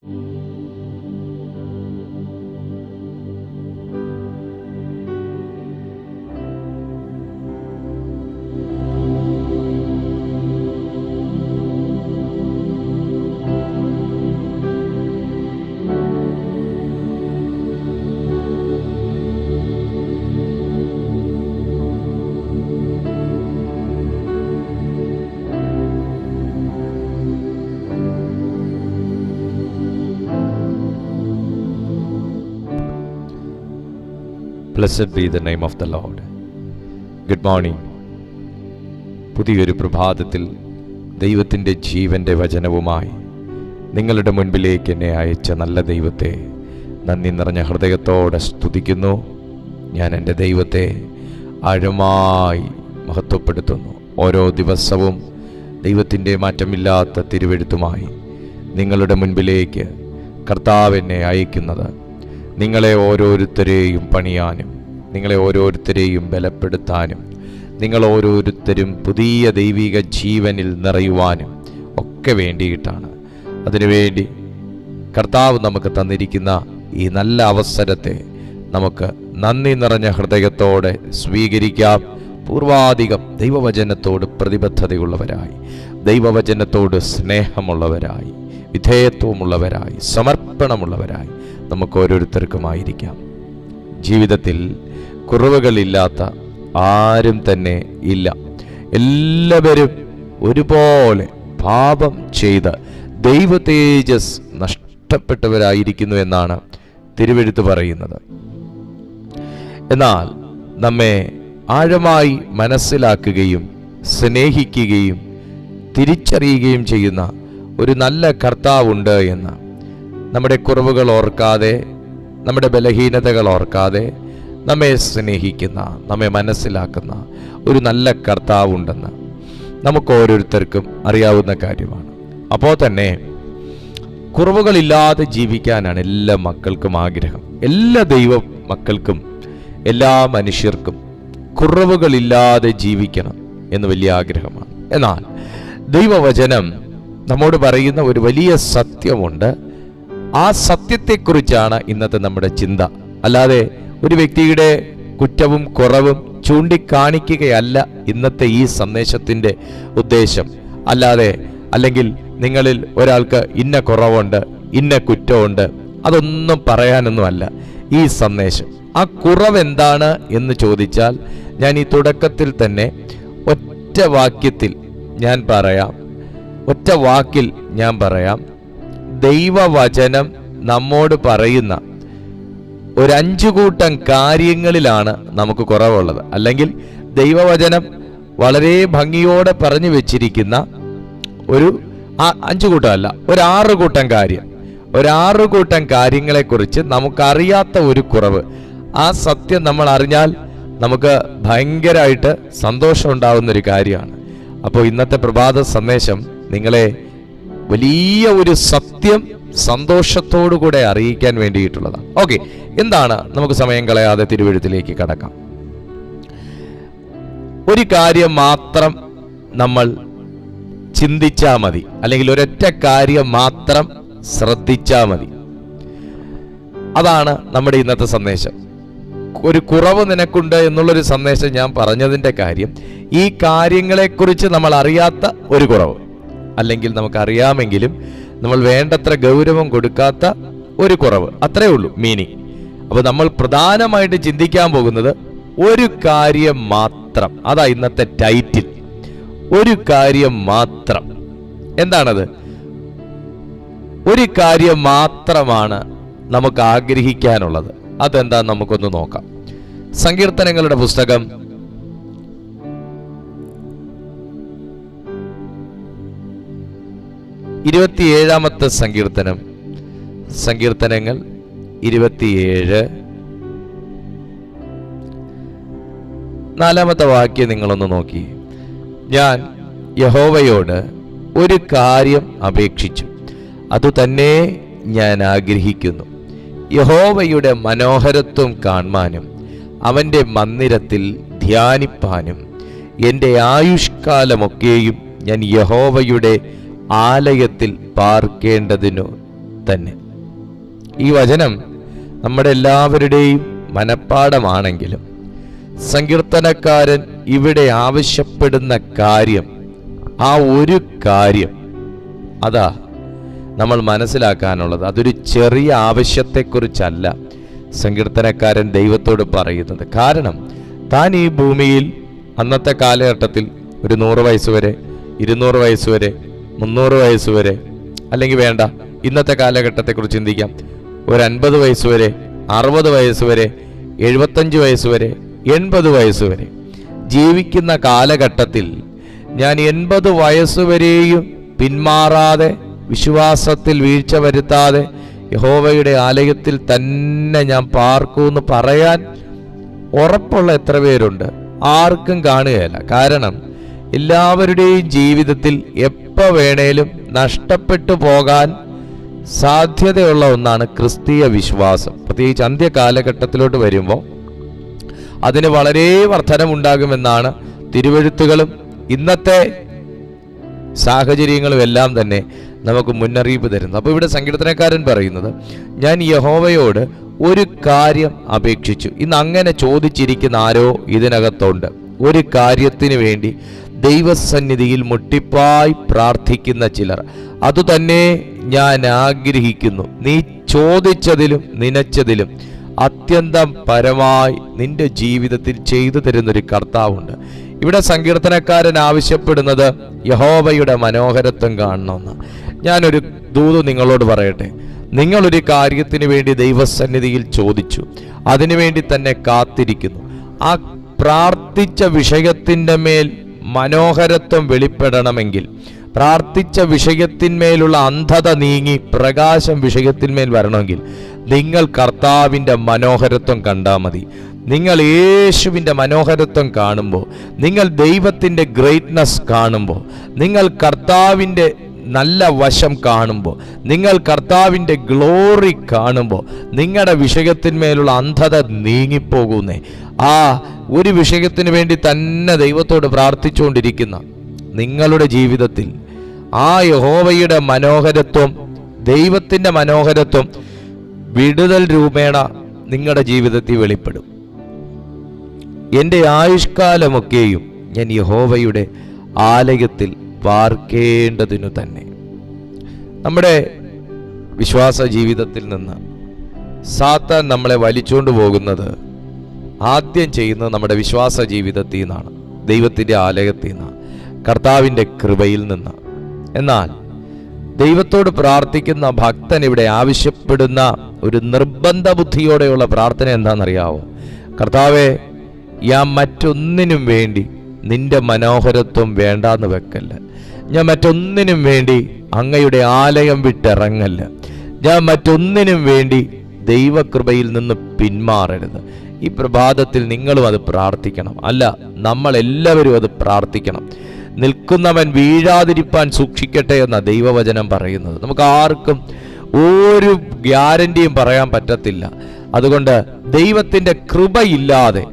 Blessed be the name of the Lord. Good morning. പുതിയൊരു പ്രഭാതത്തിൽ ദൈവത്തിൻ്റെ ജീവൻ്റെ വചനവുമായി നിങ്ങളുടെ മുൻപിലേക്ക് എന്നെ അയച്ച നല്ല ദൈവത്തെ നന്ദി നിറഞ്ഞ ഹൃദയത്തോടെ സ്തുതിക്കുന്നു. ഞാൻ എൻ്റെ ദൈവത്തെ ആഴമായി മഹത്വപ്പെടുത്തുന്നു. ഓരോ ദിവസവും ദൈവത്തിൻ്റെ മാറ്റമില്ലാത്ത തിരുവെഴുത്തുമായി നിങ്ങളുടെ മുൻപിലേക്ക് കർത്താവ് എന്നെ അയക്കുന്നത് നിങ്ങളെ ഓരോരുത്തരെയും പണിയാനും, നിങ്ങളെ ഓരോരുത്തരെയും ബലപ്പെടുത്താനും, നിങ്ങൾ ഓരോരുത്തരും പുതിയ ദൈവിക ജീവനിൽ നിറയുവാനും ഒക്കെ വേണ്ടിയിട്ടാണ്. അതിനുവേണ്ടി കർത്താവ് നമുക്ക് തന്നിരിക്കുന്ന ഈ നല്ല അവസരത്തെ നമുക്ക് നന്ദി നിറഞ്ഞ ഹൃദയത്തോടെ സ്വീകരിക്കാം. പൂർവാധികം ദൈവവചനത്തോട് പ്രതിബദ്ധതയുള്ളവരായി, ദൈവവചനത്തോട് സ്നേഹമുള്ളവരായി, വിധേയത്വമുള്ളവരായി, സമർപ്പണമുള്ളവരായി നമുക്ക് ഓരോരുത്തർക്കുമായിരിക്കാം. ജീവിതത്തിൽ കുറവുകളില്ലാത്ത ആരും തന്നെ ഇല്ല. എല്ലാവരും ഒരുപോലെ പാപം ചെയ്ത് ദൈവ തേജസ് നഷ്ടപ്പെട്ടവരായിരിക്കുന്നു എന്നാണ് തിരുവെഴുത്ത് പറയുന്നത്. എന്നാൽ നമ്മെ ആഴമായി മനസ്സിലാക്കുകയും സ്നേഹിക്കുകയും തിരിച്ചറിയുകയും ചെയ്യുന്ന ഒരു നല്ല കർത്താവുണ്ട് എന്ന്, നമ്മുടെ കുറവുകൾ ഓർക്കാതെ, നമ്മുടെ ബലഹീനതകൾ ഓർക്കാതെ നമ്മെ സ്നേഹിക്കുന്ന, നമ്മെ മനസ്സിലാക്കുന്ന ഒരു നല്ല കർത്താവുണ്ടെന്ന് നമുക്ക് ഓരോരുത്തർക്കും അറിയാവുന്ന കാര്യമാണ്. അപ്പോൾ തന്നെ കുറവുകളില്ലാതെ ജീവിക്കാനാണ് എല്ലാ മക്കൾക്കും ആഗ്രഹം. എല്ലാ ദൈവ മക്കൾക്കും, എല്ലാ മനുഷ്യർക്കും കുറവുകളില്ലാതെ ജീവിക്കണം എന്ന് വലിയ ആഗ്രഹമാണ്. എന്നാൽ ദൈവവചനം നമ്മോട് പറയുന്ന ഒരു വലിയ സത്യമുണ്ട്. ആ സത്യത്തെക്കുറിച്ചാണ് ഇന്നത്തെ നമ്മുടെ ചിന്ത. അല്ലാതെ ഒരു വ്യക്തിയുടെ കുറ്റവും കുറവും ചൂണ്ടിക്കാണിക്കുകയല്ല ഇന്നത്തെ ഈ സന്ദേശത്തിൻ്റെ ഉദ്ദേശം. അല്ലെങ്കിൽ നിങ്ങളിൽ ഒരാൾക്ക് ഇന്ന കുറവുണ്ട്, ഇന്ന കുറ്റമുണ്ട്, അതൊന്നും പറയാനൊന്നുമല്ല ഈ സന്ദേശം. ആ കുറവ് എന്താണ് എന്ന് ചോദിച്ചാൽ ഞാൻ ഈ തുടക്കത്തിൽ തന്നെ ഒറ്റ വാക്കിൽ ഞാൻ പറയാം. ദൈവവചനം നമ്മോട് പറയുന്ന ഒരു 5 കൂട്ടം കാര്യങ്ങളിലാണ് നമുക്ക് കുറവുള്ളത്. അല്ലെങ്കിൽ ദൈവവചനം വളരെ ഭംഗിയോടെ പറഞ്ഞു വെച്ചിരിക്കുന്ന ഒരു 5 കൂട്ടമല്ല, ഒരു 6 കൂട്ടം കാര്യം, ഒരു 6 കൂട്ടം കാര്യങ്ങളെക്കുറിച്ച് നമുക്കറിയാത്ത ഒരു കുറവ്, ആ സത്യം നമ്മൾ അറിഞ്ഞാൽ നമുക്ക് ഭയങ്കരമായിട്ട് സന്തോഷം ഉണ്ടാവുന്നൊരു കാര്യമാണ്. അപ്പോൾ ഇന്നത്തെ പ്രഭാത സന്ദേശം നിങ്ങളെ വലിയ ഒരു സത്യം സന്തോഷത്തോടു കൂടെ അറിയിക്കാൻ വേണ്ടിയിട്ടുള്ളതാണ്. ഓക്കെ, എന്താണ്? നമുക്ക് സമയം കളയാതെ തിരുവെഴുത്തിലേക്ക് കടക്കാം. ഒരു കാര്യം മാത്രം നമ്മൾ ചിന്തിച്ചാൽ മതി, അല്ലെങ്കിൽ ഒരൊറ്റ കാര്യം മാത്രം ശ്രദ്ധിച്ചാൽ മതി. അതാണ് നമ്മുടെ ഇന്നത്തെ സന്ദേശം. ഒരു കുറവ് നിനക്കുണ്ട് എന്നുള്ളൊരു സന്ദേശം ഞാൻ പറഞ്ഞതിൻ്റെ കാര്യം, ഈ കാര്യങ്ങളെക്കുറിച്ച് നമ്മൾ അറിയാത്ത ഒരു കുറവ്, അല്ലെങ്കിൽ നമുക്കറിയാമെങ്കിലും നമ്മൾ വേണ്ടത്ര ഗൗരവം കൊടുക്കാത്ത ഒരു കുറവ്, അത്രേ ഉള്ളൂ മീനിങ്. അപ്പോൾ നമ്മൾ പ്രധാനമായിട്ട് ചിന്തിക്കാൻ പോകുന്നത് ഒരു കാര്യം മാത്രം. അതാ ഇന്നത്തെ ടൈറ്റിൽ, ഒരു കാര്യം മാത്രം. എന്താണത്? ഒരു കാര്യം മാത്രമാണ് നമുക്ക് ആഗ്രഹിക്കാനുള്ളത്. അതെന്താ നമുക്കൊന്ന് നോക്കാം. സങ്കീർത്തനങ്ങളുടെ പുസ്തകം 27-ാമത്തെ സങ്കീർത്തനങ്ങൾ 27 4-ാമത്തെ വാക്യം നിങ്ങളൊന്ന് നോക്കി. ഞാൻ യഹോവയോട് ഒരു കാര്യം അപേക്ഷിച്ചു, അതുതന്നെ ഞാൻ ആഗ്രഹിക്കുന്നു, യഹോവയുടെ മനോഹരത്വം കാണുവാനും അവൻ്റെ മന്ദിരത്തിൽ ധ്യാനിപ്പാനും. എൻ്റെ ആയുഷ്കാലമൊക്കെയും ഞാൻ യഹോവയുടെ ആലയത്തിൽ പാർക്കേണ്ടതിനു തന്നെ. ഈ വചനം നമ്മുടെ എല്ലാവരുടെയും മനപ്പാഠമാണെങ്കിലും സങ്കീർത്തനക്കാരൻ ഇവിടെ ആവശ്യപ്പെടുന്ന കാര്യം, ആ ഒരു കാര്യം അതാ നമ്മൾ മനസ്സിലാക്കാനുള്ളത്. അതൊരു ചെറിയ ആവശ്യത്തെക്കുറിച്ചല്ല സങ്കീർത്തനക്കാരൻ ദൈവത്തോട് പറയുന്നത്. കാരണം താൻ ഈ ഭൂമിയിൽ അന്നത്തെ കാലഘട്ടത്തിൽ ഒരു 100 വയസ്സ് വരെ, 200 വയസ്സ് വരെ, 300 വയസ്സ് വരെ, അല്ലെങ്കിൽ വേണ്ട ഇന്നത്തെ കാലഘട്ടത്തെക്കുറിച്ച് ചിന്തിക്കാം, ഒരു 50 വയസ്സ് വരെ, 60 വയസ്സ് വരെ, 75 വയസ്സ് വരെ, 80 വയസ്സ് വരെ ജീവിക്കുന്ന കാലഘട്ടത്തിൽ ഞാൻ 80 വയസ്സ് വരെയും പിന്മാറാതെ, വിശ്വാസത്തിൽ വീഴ്ച വരുത്താതെ യഹോവയുടെ ആലയത്തിൽ തന്നെ ഞാൻ പാർക്കുമെന്ന് പറയാൻ ഉറപ്പുള്ള എത്ര പേരുണ്ട്? ആർക്കും കാണുകയില്ല. കാരണം എല്ലാവരുടെയും ജീവിതത്തിൽ എപ്പോൾ വേണേലും നഷ്ടപ്പെട്ടു പോകാൻ സാധ്യതയുള്ള ഒന്നാണ് ക്രിസ്തീയ വിശ്വാസം. പ്രത്യേകിച്ച് അന്ത്യകാലഘട്ടത്തിലോട്ട് വരുമ്പോൾ അതിന് വളരെ വർധനമുണ്ടാകുമെന്നാണ് തിരുവെഴുത്തുകളും ഇന്നത്തെ സാഹചര്യങ്ങളും എല്ലാം തന്നെ നമുക്ക് മുന്നറിയിപ്പ് തരുന്നത്. അപ്പോൾ ഇവിടെ സങ്കീർത്തനക്കാരൻ പറയുന്നത്, ഞാൻ യഹോവയോട് ഒരു കാര്യം അപേക്ഷിച്ചു. ഇന്ന് അങ്ങനെ ചോദിച്ചിരിക്കുന്ന ആരോ ഇതിനകത്തുണ്ട്. ഒരു കാര്യത്തിന് വേണ്ടി ദൈവസന്നിധിയിൽ മുട്ടിപ്പായി പ്രാർത്ഥിക്കുന്ന ചിലർ. അതുതന്നെ ഞാൻ ആഗ്രഹിക്കുന്നു. നീ ചോദിച്ചതിലും നനച്ചതിലും അത്യന്തം പരമായി നിന്റെ ജീവിതത്തിൽ ചെയ്തു തരുന്നൊരു കർത്താവുണ്ട്. ഇവിടെ സങ്കീർത്തനക്കാരൻ ആവശ്യപ്പെടുന്നത് യഹോവയുടെ മനോഹരത്വം കാണണമെന്ന്. ഞാനൊരു ദൂത് നിങ്ങളോട് പറയട്ടെ. നിങ്ങളൊരു കാര്യത്തിന് വേണ്ടി ദൈവസന്നിധിയിൽ ചോദിച്ചു, അതിനുവേണ്ടി തന്നെ കാത്തിരിക്കുന്നു. ആ പ്രാർത്ഥിച്ച വിഷയത്തിൻ്റെ മേൽ മനോഹരത്വം വെളിപ്പെടണമെങ്കിൽ, പ്രാർത്ഥിച്ച വിഷയത്തിന്മേലുള്ള അന്ധത നീങ്ങി പ്രകാശം വിഷയത്തിന്മേൽ വരണമെങ്കിൽ നിങ്ങൾ കർത്താവിൻ്റെ മനോഹരത്വം കണ്ടാൽ മതി. നിങ്ങൾ യേശുവിൻ്റെ മനോഹരത്വം കാണുമ്പോൾ, നിങ്ങൾ ദൈവത്തിൻ്റെ ഗ്രേറ്റ്നസ് കാണുമ്പോൾ, നിങ്ങൾ കർത്താവിൻ്റെ നല്ല വശം കാണുമ്പോൾ, നിങ്ങൾ കർത്താവിൻ്റെ ഗ്ലോറി കാണുമ്പോൾ നിങ്ങളുടെ വിഷയത്തിന്മേലുള്ള അന്ധത നീങ്ങിപ്പോകുന്നേ. ആ ഒരു വിഷയത്തിന് വേണ്ടി തന്നെ ദൈവത്തോട് പ്രാർത്ഥിച്ചുകൊണ്ടിരിക്കുന്ന നിങ്ങളുടെ ജീവിതത്തിൽ ആ യഹോവയുടെ മനോഹരത്വം, ദൈവത്തിൻ്റെ മനോഹരത്വം വിടുതൽ രൂപേണ നിങ്ങളുടെ ജീവിതത്തിൽ വെളിപ്പെടും. എൻ്റെ ആയുഷ്കാലമൊക്കെയും ഞാൻ യഹോവയുടെ ആലയത്തിൽ പാർക്കേണ്ടതിനു തന്നെ. നമ്മുടെ വിശ്വാസ ജീവിതത്തിൽ നിന്ന് സാത്താൻ നമ്മളെ വലിച്ചുകൊണ്ട് പോകുന്നത് ആദ്യം ചെയ്യുന്നത് നമ്മുടെ വിശ്വാസ ജീവിതത്തിൽ നിന്നാണ്, ദൈവത്തിൻ്റെ ആലയത്തിൽ നിന്നാണ്, കർത്താവിൻ്റെ കൃപയിൽ നിന്ന്. എന്നാൽ ദൈവത്തോട് പ്രാർത്ഥിക്കുന്ന ഭക്തൻ ഇവിടെ ആവശ്യപ്പെടുന്ന ഒരു നിർബന്ധ ബുദ്ധിയോടെയുള്ള പ്രാർത്ഥന എന്താണെന്നറിയാവോ? കർത്താവേ, ഞാൻ മറ്റൊന്നിനും വേണ്ടി നിന്റെ മനോഹരത്വം വേണ്ടാന്ന് വെക്കല്ല. ഞാൻ മറ്റൊന്നിനും വേണ്ടി അങ്ങയുടെ ആലയം വിട്ടിറങ്ങല്ല. ഞാൻ മറ്റൊന്നിനും വേണ്ടി ദൈവകൃപയിൽ നിന്ന് പിന്മാറരുത്. ഈ പ്രഭാതത്തിൽ നിങ്ങളും അത് പ്രാർത്ഥിക്കണം. അല്ല, നമ്മളെല്ലാവരും അത് പ്രാർത്ഥിക്കണം. നിൽക്കുന്നവൻ വീഴാതിരിപ്പാൻ സൂക്ഷിക്കട്ടെ എന്ന ദൈവവചനം പറയുന്നത്. നമുക്ക് ആർക്കും ഒരു ഗ്യാരണ്ടിയും പറയാൻ പറ്റത്തില്ല. അതുകൊണ്ട് ദൈവത്തിൻ്റെ കൃപയില്ലാതെ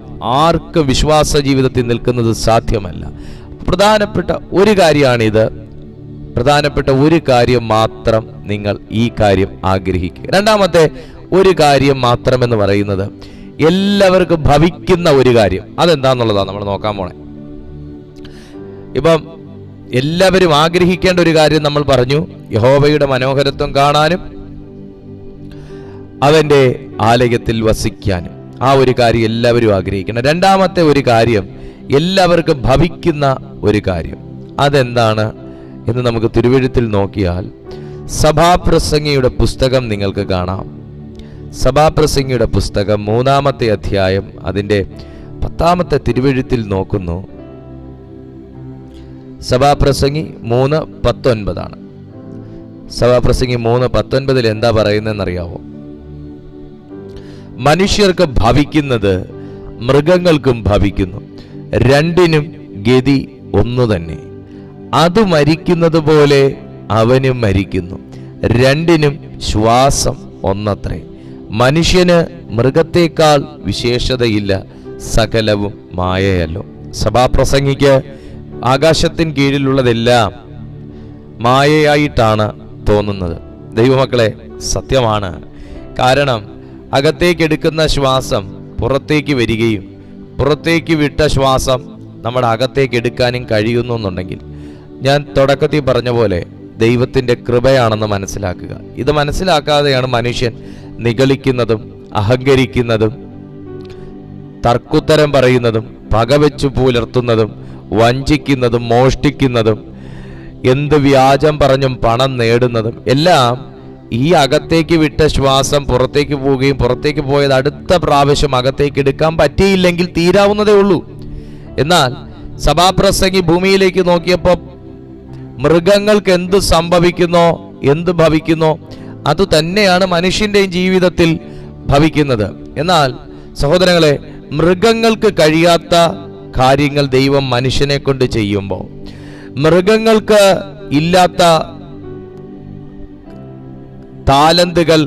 ആർക്കും വിശ്വാസ ജീവിതത്തിൽ നിൽക്കുന്നത് സാധ്യമല്ല. പ്രധാനപ്പെട്ട ഒരു കാര്യമാണിത്. പ്രധാനപ്പെട്ട ഒരു കാര്യം മാത്രം നിങ്ങൾ ഈ കാര്യം ആഗ്രഹിക്കുക. രണ്ടാമത്തെ ഒരു കാര്യം മാത്രം എന്ന് പറയുന്നത് എല്ലാവർക്കും ഭവിക്കുന്ന ഒരു കാര്യം. അതെന്താന്നുള്ളതാണ് നമ്മൾ നോക്കാൻ പോണേ. ഇപ്പം എല്ലാവരും ആഗ്രഹിക്കേണ്ട ഒരു കാര്യം നമ്മൾ പറഞ്ഞു, യഹോവയുടെ മനോഹരത്വം കാണാനും അവൻ്റെ ആലയത്തിൽ വസിക്കാനും. ആ ഒരു കാര്യം എല്ലാവരും ആഗ്രഹിക്കണം. രണ്ടാമത്തെ ഒരു കാര്യം എല്ലാവർക്കും ഭവിക്കുന്ന ഒരു കാര്യം. അതെന്താണ് എന്ന് നമുക്ക് തിരുവെഴുത്തിൽ നോക്കിയാൽ സഭാപ്രസംഗിയുടെ പുസ്തകം നിങ്ങൾക്ക് കാണാം. സഭാപ്രസംഗിയുടെ പുസ്തകം 3-ാമത്തെ അധ്യായം അതിൻ്റെ 10-ാമത്തെ തിരുവെഴുത്തിൽ നോക്കുന്നു. സഭാപ്രസംഗി 3:19 സഭാപ്രസംഗി 3:19 എന്താ പറയുന്നതെന്നറിയാവോ? മനുഷ്യർക്ക് ഭവിക്കുന്നത് മൃഗങ്ങൾക്കും ഭവിക്കുന്നു, രണ്ടിനും ഗതി ഒന്നു തന്നെ. അത് മരിക്കുന്നത് പോലെ അവനും മരിക്കുന്നു, രണ്ടിനും ശ്വാസം ഒന്നത്രേ. മനുഷ്യന് മൃഗത്തേക്കാൾ വിശേഷതയില്ല, സകലവും മായയല്ലോ. സഭാപ്രസംഗിക്ക് ആകാശത്തിന് കീഴിലുള്ളതെല്ലാം മായയായിട്ടാണ് തോന്നുന്നത്. ദൈവമക്കളെ, സത്യമാണ്. കാരണം അകത്തേക്ക് എടുക്കുന്ന ശ്വാസം പുറത്തേക്ക് വരികയും പുറത്തേക്ക് വിട്ട ശ്വാസം നമ്മുടെ അകത്തേക്ക് എടുക്കാനും കഴിയുന്നു എന്നുണ്ടെങ്കിൽ, ഞാൻ തുടക്കത്തിൽ പറഞ്ഞ പോലെ ദൈവത്തിൻ്റെ കൃപയാണെന്ന് മനസ്സിലാക്കുക. ഇത് മനസ്സിലാക്കാതെയാണ് മനുഷ്യൻ നിഗളിക്കുന്നതും അഹങ്കരിക്കുന്നതും തർക്കുത്തരം പറയുന്നതും പകവെച്ചു പുലർത്തുന്നതും വഞ്ചിക്കുന്നതും മോഷ്ടിക്കുന്നതും എന്ത് വ്യാജം പറഞ്ഞും പണം നേടുന്നതും എല്ലാം ഈ അകത്തേക്ക് വിട്ട ശ്വാസം പുറത്തേക്ക് പോവുകയും പുറത്തേക്ക് പോയത് അടുത്ത പ്രാവശ്യം അകത്തേക്ക് എടുക്കാൻ പറ്റിയില്ലെങ്കിൽ തീരാവുന്നതേ ഉള്ളൂ. എന്നാൽ സഭാപ്രസംഗി ഭൂമിയിലേക്ക് നോക്കിയപ്പോൾ മൃഗങ്ങൾക്ക് എന്ത് സംഭവിക്കുന്നോ എന്ത് ഭവിക്കുന്നോ അത് തന്നെയാണ് മനുഷ്യൻ്റെയും ജീവിതത്തിൽ ഭവിക്കുന്നത്. എന്നാൽ സഹോദരങ്ങളെ, മൃഗങ്ങൾക്ക് കഴിയാത്ത കാര്യങ്ങൾ ദൈവം മനുഷ്യനെ കൊണ്ട് ചെയ്യുമ്പോൾ, മൃഗങ്ങൾക്ക് ഇല്ലാത്ത താലന്തുകൾ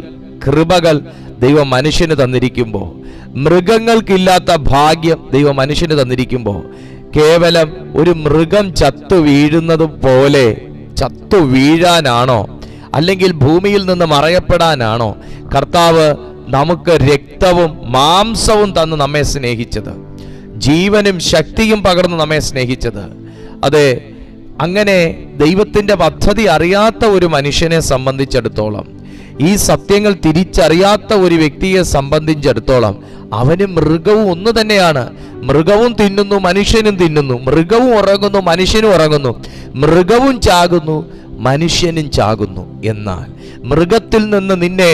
കൃപകൾ ദൈവം മനുഷ്യന് തന്നിരിക്കുമ്പോൾ, മൃഗങ്ങൾക്കില്ലാത്ത ഭാഗ്യം ദൈവം മനുഷ്യന് തന്നിരിക്കുമ്പോൾ, കേവലം ഒരു മൃഗം ചത്തു വീഴുന്നത് പോലെ ചത്തു വീഴാനാണോ അല്ലെങ്കിൽ ഭൂമിയിൽ നിന്ന് മറയപ്പെടാനാണോ കർത്താവ് നമുക്ക് രക്തവും മാംസവും തന്ന് നമ്മെ സ്നേഹിച്ചത്, ജീവനും ശക്തിയും പകർന്ന് നമ്മെ സ്നേഹിച്ചത്? അതെ, അങ്ങനെ ദൈവത്തിൻ്റെ പദ്ധതി അറിയാത്ത ഒരു മനുഷ്യനെ സംബന്ധിച്ചിടത്തോളം, ഈ സത്യങ്ങൾ തിരിച്ചറിയാത്ത ഒരു വ്യക്തിയെ സംബന്ധിച്ചിടത്തോളം, അവന് മൃഗവും ഒന്ന് തന്നെയാണ്. മൃഗവും തിന്നുന്നു, മനുഷ്യനും തിന്നുന്നു. മൃഗവും ഉറങ്ങുന്നു, മനുഷ്യനും ഉറങ്ങുന്നു. മൃഗവും ചാകുന്നു, മനുഷ്യനും ചാകുന്നു. എന്നാൽ മൃഗത്തിൽ നിന്ന് നിന്നെ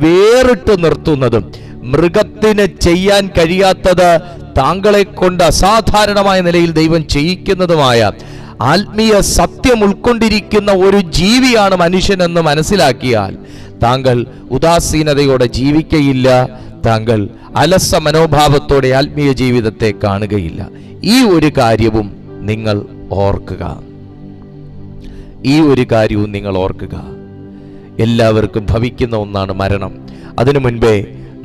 വേറിട്ട് നിർത്തുന്നതും മൃഗത്തിന് ചെയ്യാൻ കഴിയാത്തത് താങ്കളെ കൊണ്ട് അസാധാരണമായ നിലയിൽ ദൈവം ചെയ്യിക്കുന്നതുമായ ആത്മീയ സത്യം ഉൾക്കൊണ്ടിരിക്കുന്ന ഒരു ജീവിയാണ് മനുഷ്യനെന്ന് മനസ്സിലാക്കിയാൽ താങ്കൾ ഉദാസീനതയോടെ ജീവിക്കയില്ല, താങ്കൾ അലസ മനോഭാവത്തോടെ ആത്മീയ ജീവിതത്തെ കാണുകയില്ല. ഈ ഒരു കാര്യവും നിങ്ങൾ ഓർക്കുക. എല്ലാവർക്കും ഭവിക്കുന്ന ഒന്നാണ് മരണം. അതിനു മുൻപേ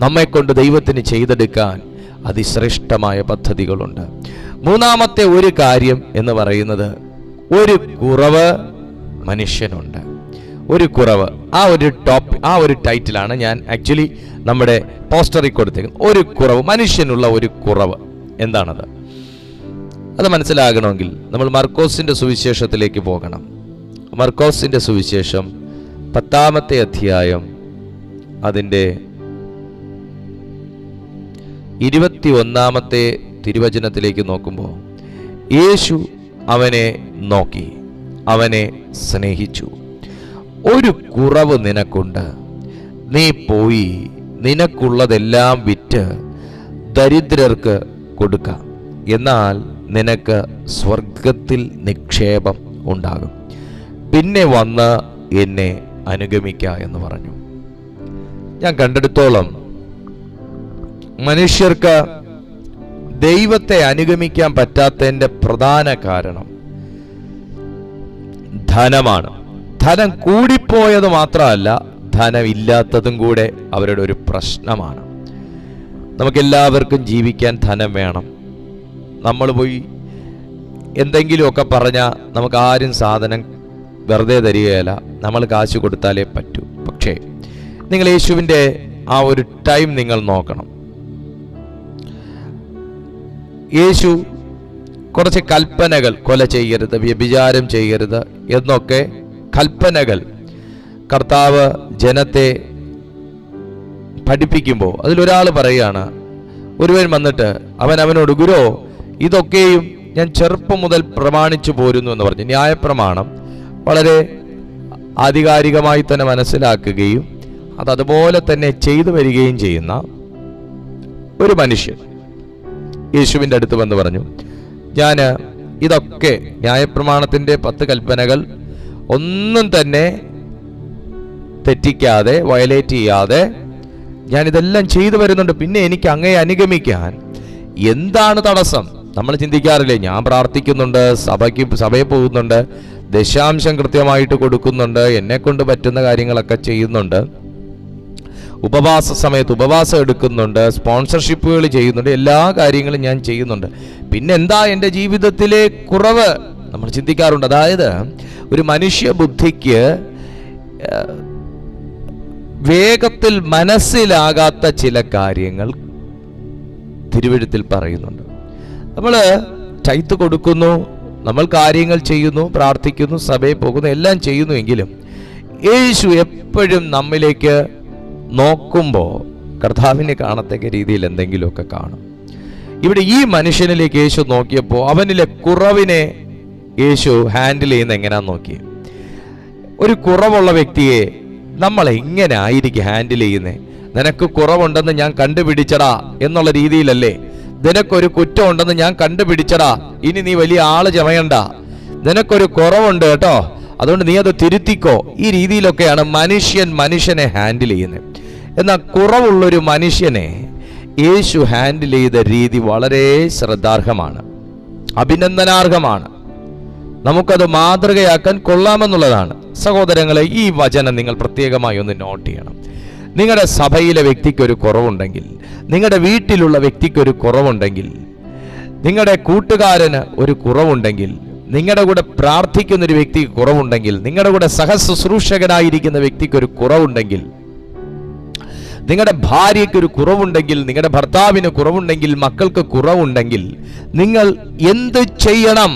നമ്മെക്കൊണ്ട് ദൈവത്തിന് ചെയ്തെടുക്കാൻ അതിശ്രേഷ്ഠമായ പദ്ധതികളുണ്ട്. മൂന്നാമത്തെ ഒരു കാര്യം എന്ന് പറയുന്നത്, ഒരു കുറവ് മനുഷ്യനുണ്ട്. ഒരു കുറവ്, ആ ഒരു ടൈറ്റിലാണ് ഞാൻ ആക്ച്വലി നമ്മുടെ പോസ്റ്ററിൽ കൊടുത്തേക്കുന്നത്. ഒരു കുറവ്, മനുഷ്യനുള്ള ഒരു കുറവ്. എന്താണത്? അത് മനസ്സിലാകണമെങ്കിൽ നമ്മൾ മർക്കോസിന്റെ സുവിശേഷത്തിലേക്ക് പോകണം. മർക്കോസിന്റെ സുവിശേഷം 10-ാമത്തെ അധ്യായം അതിൻ്റെ 21-ാമത്തെ തിരുവചനത്തിലേക്ക് നോക്കുമ്പോൾ, യേശു അവനെ നോക്കി, അവനെ സ്നേഹിച്ചു. ഒരു കുറവ് നിനക്കുണ്ട്, നീ പോയി നിനക്കുള്ളതെല്ലാം വിറ്റ് ദരിദ്രർക്ക് കൊടുക്കാം, എന്നാൽ നിനക്ക് സ്വർഗത്തിൽ നിക്ഷേപം ഉണ്ടാകും. പിന്നെ വന്ന് എന്നെ അനുഗമിക്ക എന്ന് പറഞ്ഞു. ഞാൻ കണ്ടെടുത്തോളം മനുഷ്യർക്ക് ദൈവത്തെ അനുഗമിക്കാൻ പറ്റാത്തതിൻ്റെ പ്രധാന കാരണം ധനമാണ്. ധനം കൂടിപ്പോയത് മാത്രമല്ല, ധനമില്ലാത്തതും കൂടെ അവരുടെ ഒരു പ്രശ്നമാണ്. നമുക്കെല്ലാവർക്കും ജീവിക്കാൻ ധനം വേണം. നമ്മൾ പോയി എന്തെങ്കിലുമൊക്കെ പറഞ്ഞാൽ നമുക്ക് ആരും സാധനം വെറുതെ തരികയില്ല, നമ്മൾ കാശ് കൊടുത്താലേ പറ്റൂ. പക്ഷേ നിങ്ങൾ യേശുവിൻ്റെ ആ ഒരു ടൈം നിങ്ങൾ നോക്കണം. യേശു കുറച്ച് കൽപ്പനകൾ, കൊല ചെയ്യരുത്, വ്യഭിചാരം ചെയ്യരുത് എന്നൊക്കെ കൽപ്പനകൾ കർത്താവ് ജനത്തെ പഠിപ്പിക്കുമ്പോൾ അതിലൊരാൾ പറയുകയാണ്, ഒരുവൻ വന്നിട്ട് അവനോട്, ഗുരോ, ഇതൊക്കെയും ഞാൻ ചെറുപ്പം മുതൽ പ്രമാണിച്ചു പോരുന്നു എന്ന് പറഞ്ഞു. ന്യായപ്രമാണം വളരെ ആധികാരികമായി തന്നെ മനസ്സിലാക്കുകയും അതുപോലെ തന്നെ ചെയ്തു വരികയും ചെയ്യുന്ന ഒരു മനുഷ്യൻ യേശുവിൻ്റെ അടുത്ത് വന്ന് പറഞ്ഞു, ഞാൻ ഇതൊക്കെ ന്യായപ്രമാണത്തിൻ്റെ 10 കൽപ്പനകൾ ഒന്നും തന്നെ തെറ്റിക്കാതെ വയലേറ്റ് ചെയ്യാതെ ഞാനിതെല്ലാം ചെയ്തു വരുന്നുണ്ട്, പിന്നെ എനിക്ക് അങ്ങയെ അനുഗമിക്കാൻ എന്താണ് തടസ്സം? നമ്മൾ ചിന്തിക്കാറില്ലേ, ഞാൻ പ്രാർത്ഥിക്കുന്നുണ്ട്, സഭയിൽ പോകുന്നുണ്ട്, ദശാംശം കൃത്യമായിട്ട് കൊടുക്കുന്നുണ്ട്, എന്നെ കൊണ്ട് പറ്റുന്ന കാര്യങ്ങളൊക്കെ ചെയ്യുന്നുണ്ട്, ഉപവാസ സമയത്ത് ഉപവാസം എടുക്കുന്നുണ്ട്, സ്പോൺസർഷിപ്പുകൾ ചെയ്യുന്നുണ്ട്, എല്ലാ കാര്യങ്ങളും ഞാൻ ചെയ്യുന്നുണ്ട്, പിന്നെ എന്താ എൻ്റെ ജീവിതത്തിലെ കുറവ്? നമ്മൾ ചിന്തിക്കാറുണ്ട്. അതായത് ഒരു മനുഷ്യ ബുദ്ധിക്ക് വേഗത്തിൽ മനസ്സിലാകാത്ത ചില കാര്യങ്ങൾ തിരുവെഴുത്തിൽ പറയുന്നുണ്ട്. നമ്മൾ ചൈത്ത് കൊടുക്കുന്നു, നമ്മൾ കാര്യങ്ങൾ ചെയ്യുന്നു, പ്രാർത്ഥിക്കുന്നു, സഭയിൽ പോകുന്നു, എല്ലാം ചെയ്യുന്നുവെങ്കിലും യേശു എപ്പോഴും നമ്മിലേക്ക് നോക്കുമ്പോൾ കർത്താവിനെ കാണത്തക്ക രീതിയിൽ എന്തെങ്കിലുമൊക്കെ കാണും. ഇവിടെ ഈ മനുഷ്യനിലേക്ക് യേശു നോക്കിയപ്പോൾ അവനിലെ കുറവിനെ യേശു ഹാൻഡിൽ ചെയ്യുന്ന എങ്ങനെയാന്ന് നോക്കി. ഒരു കുറവുള്ള വ്യക്തിയെ നമ്മൾ എങ്ങനെ ആയിരിക്കും ഹാൻഡിൽ ചെയ്യുന്നത്? നിനക്ക് കുറവുണ്ടെന്ന് ഞാൻ കണ്ടുപിടിച്ചടാ എന്നുള്ള രീതിയിലല്ലേ? നിനക്കൊരു കുറ്റം ഉണ്ടെന്ന് ഞാൻ കണ്ടുപിടിച്ചടാ, ഇനി നീ വലിയ ആള് ചമയണ്ട, നിനക്കൊരു കുറവുണ്ട് കേട്ടോ, അതുകൊണ്ട് നീ അത് തിരുത്തിക്കോ. ഈ രീതിയിലൊക്കെയാണ് മനുഷ്യനെ ഹാൻഡിൽ ചെയ്യുന്നത്. എന്നാൽ കുറവുള്ളൊരു മനുഷ്യനെ യേശു ഹാൻഡിൽ ചെയ്ത രീതി വളരെ ശ്രദ്ധാർഹമാണ്, അഭിനന്ദനാർഹമാണ്. നമുക്കത് മാതൃകയാക്കാൻ കൊള്ളാമെന്നുള്ളതാണ്. സഹോദരങ്ങളെ, ഈ വചനം നിങ്ങൾ പ്രത്യേകമായി ഒന്ന് നോട്ട് ചെയ്യണം. നിങ്ങളുടെ സഭയിലെ വ്യക്തിക്കൊരു കുറവുണ്ടെങ്കിൽ, നിങ്ങളുടെ വീട്ടിലുള്ള വ്യക്തിക്കൊരു കുറവുണ്ടെങ്കിൽ, നിങ്ങളുടെ കൂട്ടുകാരന് ഒരു കുറവുണ്ടെങ്കിൽ, നിങ്ങളുടെ കൂടെ പ്രാർത്ഥിക്കുന്നൊരു വ്യക്തിക്ക് കുറവുണ്ടെങ്കിൽ, നിങ്ങളുടെ കൂടെ സഹശുശ്രൂഷകനായിരിക്കുന്ന വ്യക്തിക്കൊരു കുറവുണ്ടെങ്കിൽ, നിങ്ങളുടെ ഭാര്യയ്ക്കൊരു കുറവുണ്ടെങ്കിൽ, നിങ്ങളുടെ ഭർത്താവിന് കുറവുണ്ടെങ്കിൽ, മക്കൾക്ക് കുറവുണ്ടെങ്കിൽ, നിങ്ങൾ എന്ത് ചെയ്യണം?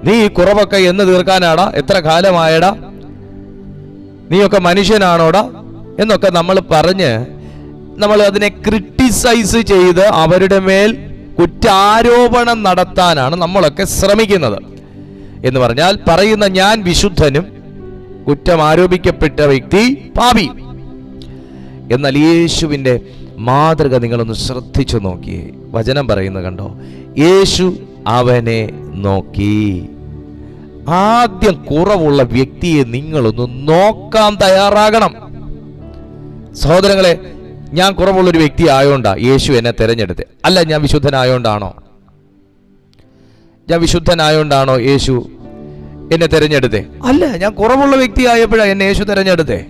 നീ ഈ കുറവൊക്കെ എന്ന് തീർക്കാനാടാ? എത്ര കാലമായടാ? നീയൊക്കെ മനുഷ്യനാണോടാ എന്നൊക്കെ നമ്മൾ പറഞ്ഞ് നമ്മൾ അതിനെ ക്രിട്ടിസൈസ് ചെയ്ത് അവരുടെ മേൽ കുറ്റാരോപണം നടത്താനാണ് നമ്മളൊക്കെ ശ്രമിക്കുന്നത്. എന്ന് പറഞ്ഞാൽ പറയുന്ന ഞാൻ വിശുദ്ധനും കുറ്റം ആരോപിക്കപ്പെട്ട വ്യക്തി പാപി. എന്നാൽ യേശുവിൻ്റെ മാതൃക നിങ്ങളൊന്ന് ശ്രദ്ധിച്ചു നോക്കിയേ. വചനം പറയുന്നത് കണ്ടോ? യേശു അവനെ നോക്കി. ആദ്യം കുറവുള്ള വ്യക്തിയെ നിങ്ങളൊന്ന് നോക്കാൻ തയ്യാറാകണം. സഹോദരങ്ങളെ, ഞാൻ കുറവുള്ളൊരു വ്യക്തി ആയോണ്ടാ യേശു എന്നെ തിരഞ്ഞെടുത്ത്? അല്ല, ഞാൻ വിശുദ്ധനായോണ്ടാണോ? ഞാൻ വിശുദ്ധനായോണ്ടാണോ യേശു എന്നെ തിരഞ്ഞെടുത്തേ? അല്ല, ഞാൻ കുറവുള്ള വ്യക്തി ആയപ്പോഴാണ് എന്നെ യേശു തിരഞ്ഞെടുത്തേ.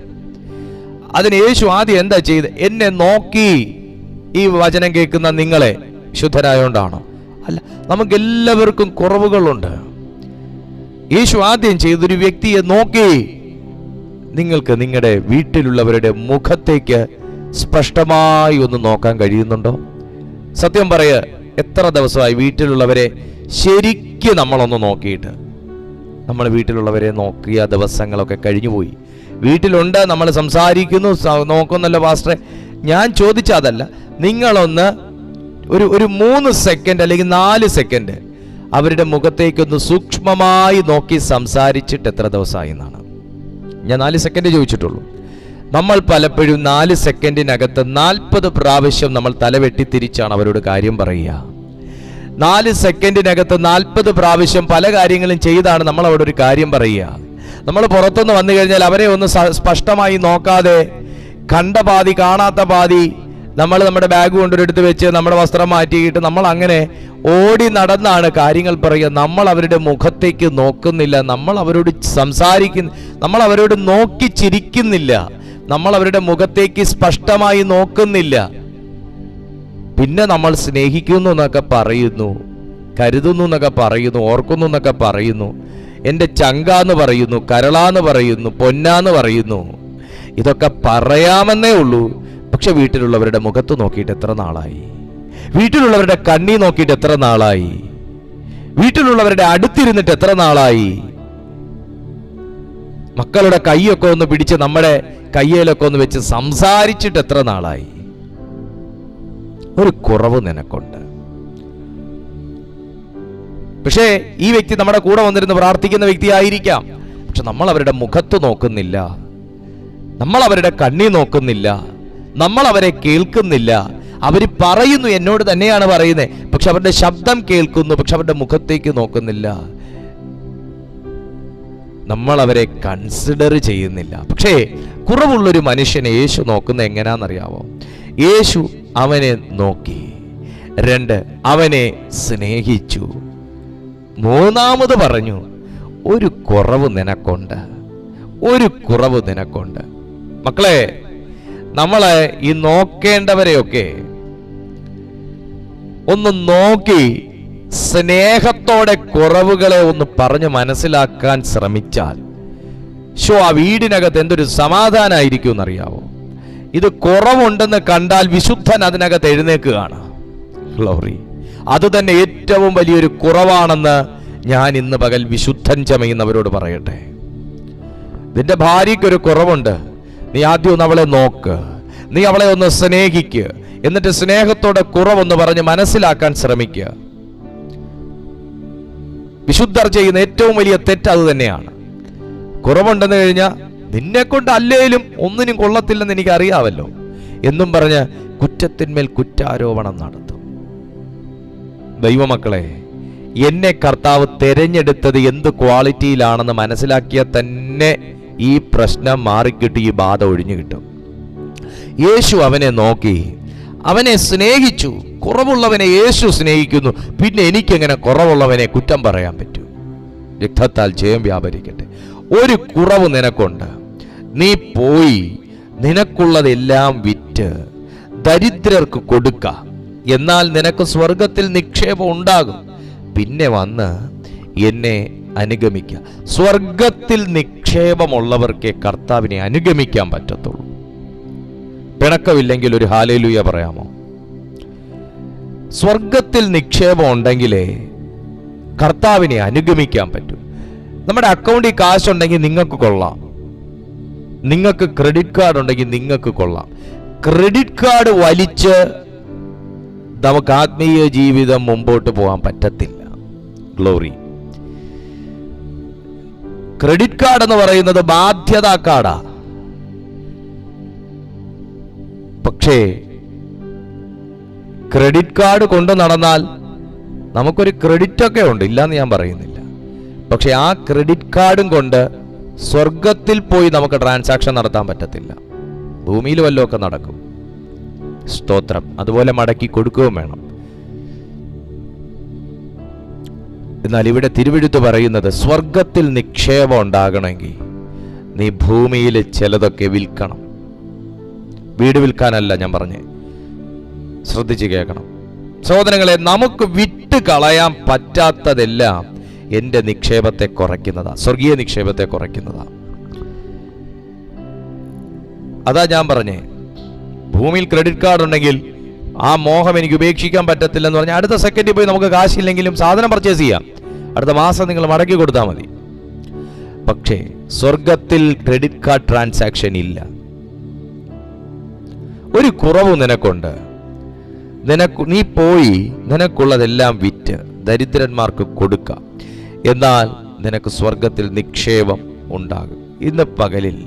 അതിന് യേശു ആദ്യം എന്താ ചെയ്ത്? എന്നെ നോക്കി. ഈ വചനം കേൾക്കുന്ന നിങ്ങളെ വിശുദ്ധനായോണ്ടാണോ? അല്ല, നമുക്കെല്ലാവർക്കും കുറവുകളുണ്ട്. യേശു ആദ്യം ചെയ്തൊരു വ്യക്തിയെ നോക്കി. നിങ്ങൾക്ക് നിങ്ങളുടെ വീട്ടിലുള്ളവരുടെ മുഖത്തേക്ക് സ്പഷ്ടമായി ഒന്ന് നോക്കാൻ കഴിയുന്നുണ്ടോ? സത്യം പറയ, എത്ര ദിവസമായി വീട്ടിലുള്ളവരെ ശരിക്കും നമ്മളൊന്ന് നോക്കിയിട്ട്? നമ്മൾ വീട്ടിലുള്ളവരെ നോക്കിയ ദിവസങ്ങളൊക്കെ കഴിഞ്ഞുപോയി. വീട്ടിലുണ്ട്, നമ്മൾ സംസാരിക്കുന്നു, നോക്കുന്നല്ലോ പാസ്റ്ററെ. ഞാൻ ചോദിച്ചതല്ല, നിങ്ങളൊന്ന് ഒരു 3 സെക്കൻഡ് അല്ലെങ്കിൽ 4 സെക്കൻഡ് അവരുടെ മുഖത്തേക്കൊന്ന് സൂക്ഷ്മമായി നോക്കി സംസാരിച്ചിട്ട് എത്ര ദിവസമായി എന്നാണ്. ഞാൻ 4 സെക്കൻഡ് ചോദിച്ചിട്ടുള്ളൂ. നമ്മൾ പലപ്പോഴും 4 സെക്കൻഡിനകത്ത് 40 പ്രാവശ്യം നമ്മൾ തലവെട്ടി തിരിച്ചാണ് അവരോട് കാര്യം പറയുക. 4 സെക്കൻഡിനകത്ത് 40 പ്രാവശ്യം പല കാര്യങ്ങളും ചെയ്താണ് നമ്മൾ അവിടെ ഒരു കാര്യം പറയുക. നമ്മൾ പുറത്തുനിന്ന് വന്നു കഴിഞ്ഞാൽ അവരെ ഒന്ന് സ്പഷ്ടമായി നോക്കാതെ കണ്ട പാതി കാണാത്ത പാതി നമ്മൾ നമ്മുടെ ബാഗ് കൊണ്ടൊരിടത്ത് വെച്ച് നമ്മുടെ വസ്ത്രം മാറ്റിയിട്ട് നമ്മൾ അങ്ങനെ ഓടി നടന്നാണ് കാര്യങ്ങൾ പറയുക. നമ്മൾ അവരുടെ മുഖത്തേക്ക് നോക്കുന്നില്ല, നമ്മൾ അവരോട് സംസാരിക്കുന്ന, നമ്മൾ അവരോട് നോക്കി ചിരിക്കുന്നില്ല, നമ്മൾ അവരുടെ മുഖത്തേക്ക് സ്പഷ്ടമായി നോക്കുന്നില്ല. പിന്നെ നമ്മൾ സ്നേഹിക്കുന്നു എന്നൊക്കെ പറയുന്നു, കരുതുന്നു എന്നൊക്കെ പറയുന്നു, ഓർക്കുന്നു എന്നൊക്കെ പറയുന്നു, എൻ്റെ ചങ്കാന്ന് പറയുന്നു, കരളാന്ന് പറയുന്നു, പൊന്നാന്ന് പറയുന്നു. ഇതൊക്കെ പറയാമെന്നേ ഉള്ളൂ. പക്ഷെ വീട്ടിലുള്ളവരുടെ മുഖത്ത് നോക്കിയിട്ട് എത്ര നാളായി? വീട്ടിലുള്ളവരുടെ കണ്ണി നോക്കിയിട്ട് എത്ര നാളായി? വീട്ടിലുള്ളവരുടെ അടുത്തിരുന്നിട്ട് എത്ര നാളായി? മക്കളുടെ കൈയൊക്കെ ഒന്ന് പിടിച്ച് നമ്മുടെ കയ്യിലൊക്കെ ഒന്ന് വെച്ച് സംസാരിച്ചിട്ട് എത്ര നാളായി? ഒരു കുറവ് നിനക്കുണ്ട്. പക്ഷേ ഈ വ്യക്തി നമ്മുടെ കൂടെ വന്നിരുന്ന് പ്രാർത്ഥിക്കുന്ന വ്യക്തി ആയിരിക്കാം. പക്ഷെ നമ്മൾ അവരുടെ മുഖത്ത് നോക്കുന്നില്ല, നമ്മൾ അവരുടെ കണ്ണി നോക്കുന്നില്ല, നമ്മൾ അവരെ കേൾക്കുന്നില്ല. അവർ പറയുന്നു, എന്നോട് തന്നെയാണ് പറയുന്നത്, പക്ഷെ അവരുടെ ശബ്ദം കേൾക്കുന്നു, പക്ഷെ അവരുടെ മുഖത്തേക്ക് നോക്കുന്നില്ല. നമ്മൾ അവരെ കൺസിഡർ ചെയ്യുന്നില്ല. പക്ഷേ കുറവുള്ളൊരു മനുഷ്യനെ യേശു നോക്കുന്നത് എങ്ങനെയാണെന്നറിയാവോ? യേശു അവനെ നോക്കി. 2, അവനെ സ്നേഹിച്ചു. 3 പറഞ്ഞു, ഒരു കുറവ് നിനക്കുണ്ട്, ഒരു കുറവ് നിനക്കുണ്ട്. മക്കളെ, നമ്മളെ ഈ നോക്കേണ്ടവരെയൊക്കെ ഒന്ന് നോക്കി സ്നേഹത്തോടെ കുറവുകളെ ഒന്ന് പറഞ്ഞ് മനസ്സിലാക്കാൻ ശ്രമിച്ചാൽ ആ വീടിനകത്ത് എന്തൊരു സമാധാനമായിരിക്കും എന്നറിയാവോ? ഇത് കുറവുണ്ടെന്ന് കണ്ടാൽ വിശുദ്ധൻ അതിനകത്ത് എഴുന്നേൽക്കുകയാണ്. ഗ്ലോറി. അത് തന്നെ ഏറ്റവും വലിയൊരു കുറവാണെന്ന് ഞാൻ ഇന്ന് പകൽ വിശുദ്ധൻ ചമയുന്നവരോട് പറയട്ടെ. നിന്റെ ഭാര്യയ്ക്കൊരു കുറവുണ്ട്, നീ ആദ്യം ഒന്ന് അവളെ നോക്ക്, നീ അവളെ ഒന്ന് സ്നേഹിക്കുക, എന്നിട്ട് സ്നേഹത്തോടെ കുറവൊന്ന് പറഞ്ഞ് മനസ്സിലാക്കാൻ ശ്രമിക്കുക. വിശുദ്ധർ ചെയ്യുന്ന ഏറ്റവും വലിയ തെറ്റ് അത് തന്നെയാണ്. കുറവുണ്ടെന്ന് കഴിഞ്ഞാൽ നിന്നെ കൊണ്ട് അല്ലേലും ഒന്നിനും കൊള്ളത്തില്ലെന്ന് എനിക്ക് അറിയാമല്ലോ എന്നും പറഞ്ഞ് കുറ്റത്തിന്മേൽ കുറ്റാരോപണം നടത്തും. ദൈവമക്കളെ, എന്നെ കർത്താവ് തെരഞ്ഞെടുത്തത് എന്ത് ക്വാളിറ്റിയിലാണെന്ന് മനസ്സിലാക്കിയാൽ തന്നെ ഈ പ്രശ്നം മാറിക്കിട്ടും ഈ ബാധ ഒഴിഞ്ഞു കിട്ടും. യേശു അവനെ നോക്കി, അവനെ സ്നേഹിച്ചു. കുറവുള്ളവനെ യേശു സ്നേഹിക്കുന്നു, പിന്നെ എനിക്കെങ്ങനെ കുറവുള്ളവനെ കുറ്റം പറയാൻ പറ്റൂ? രക്തത്താൽ ജയം വ്യാപരിക്കട്ടെ. ഒരു കുറവ് നിനക്കുണ്ട്, നീ പോയി നിനക്കുള്ളതെല്ലാം വിറ്റ് ദരിദ്രർക്ക് കൊടുക്ക, എന്നാൽ നിനക്ക് സ്വർഗത്തിൽ നിക്ഷേപം ഉണ്ടാകും. പിന്നെ വന്ന് എന്നെ അനുഗമിക്കുക. സ്വർഗത്തിൽ നിക്ഷേപമുള്ളവർക്കേ കർത്താവിനെ അനുഗമിക്കാൻ പറ്റത്തുള്ളൂ. പിണക്കമില്ലെങ്കിൽ ഒരു ഹല്ലേലൂയ പറയാമോ? സ്വർഗത്തിൽ നിക്ഷേപം ഉണ്ടെങ്കിലേ കർത്താവിനെ അനുഗമിക്കാൻ പറ്റൂ. നമ്മുടെ അക്കൗണ്ടിൽ കാശുണ്ടെങ്കിൽ നിങ്ങൾക്ക് കൊള്ളാം, നിങ്ങൾക്ക് ക്രെഡിറ്റ് കാർഡ് ഉണ്ടെങ്കിൽ നിങ്ങൾക്ക് കൊള്ളാം. ക്രെഡിറ്റ് കാർഡ് വലിച്ച് നമുക്ക് ആത്മീയ ജീവിതം മുമ്പോട്ട് പോകാൻ പറ്റത്തില്ല. ഗ്ലോറി. ക്രെഡിറ്റ് കാർഡ് എന്ന് പറയുന്നത് ബാധ്യതാ കാർഡാ. പക്ഷേ ക്രെഡിറ്റ് കാർഡ് കൊണ്ടു നടന്നാൽ നമുക്കൊരു ക്രെഡിറ്റ് ഒക്കെ ഉണ്ട്, ഇല്ലാന്ന് ഞാൻ പറയുന്നില്ല. പക്ഷെ ആ ക്രെഡിറ്റ് കാർഡും കൊണ്ട് സ്വർഗത്തിൽ പോയി നമുക്ക് ട്രാൻസാക്ഷൻ നടത്താൻ പറ്റത്തില്ല. ഭൂമിയിൽ വല്ലതൊക്കെ നടക്കും. സ്തോത്രം. അതുപോലെ മടക്കി കൊടുക്കുകയും വേണം. എന്നാൽ ഇവിടെ തിരുവെഴുത്ത് പറയുന്നത് സ്വർഗത്തിൽ നിക്ഷേപം ഉണ്ടാകണമെങ്കിൽ നീ ഭൂമിയിൽ ചിലതൊക്കെ വിൽക്കണം. വീട് വിൽക്കാനല്ല ഞാൻ പറഞ്ഞേ, ശ്രദ്ധിച്ച് കേൾക്കണം സഹോദരങ്ങളെ. നമുക്ക് വിട്ട് കളയാൻ പറ്റാത്തതെല്ലാം എൻ്റെ നിക്ഷേപത്തെ കുറയ്ക്കുന്നതാ, സ്വർഗീയ നിക്ഷേപത്തെ കുറയ്ക്കുന്നതാ. അതാ ഞാൻ പറഞ്ഞേ, ഭൂമിയിൽ ക്രെഡിറ്റ് കാർഡ് ഉണ്ടെങ്കിൽ ആ മോഹം എനിക്ക് ഉപേക്ഷിക്കാൻ പറ്റത്തില്ലെന്ന് പറഞ്ഞാൽ അടുത്ത സെക്കൻഡിൽ പോയി നമുക്ക് കാശില്ലെങ്കിലും സാധനം പർച്ചേസ് ചെയ്യാം, അടുത്ത മാസം നിങ്ങൾ മടക്കി കൊടുത്താൽ മതി. പക്ഷേ സ്വർഗത്തിൽ ക്രെഡിറ്റ് കാർഡ് ട്രാൻസാക്ഷൻ ഇല്ല. ഒരു കുറവ് നിനക്കുണ്ട്, നീ പോയി നിനക്കുള്ളതെല്ലാം വിറ്റ് ദരിദ്രന്മാർക്ക് കൊടുക്കാം, എന്നാൽ നിനക്ക് സ്വർഗത്തിൽ നിക്ഷേപം ഉണ്ടാകും. ഇന്ന് പകലിൽ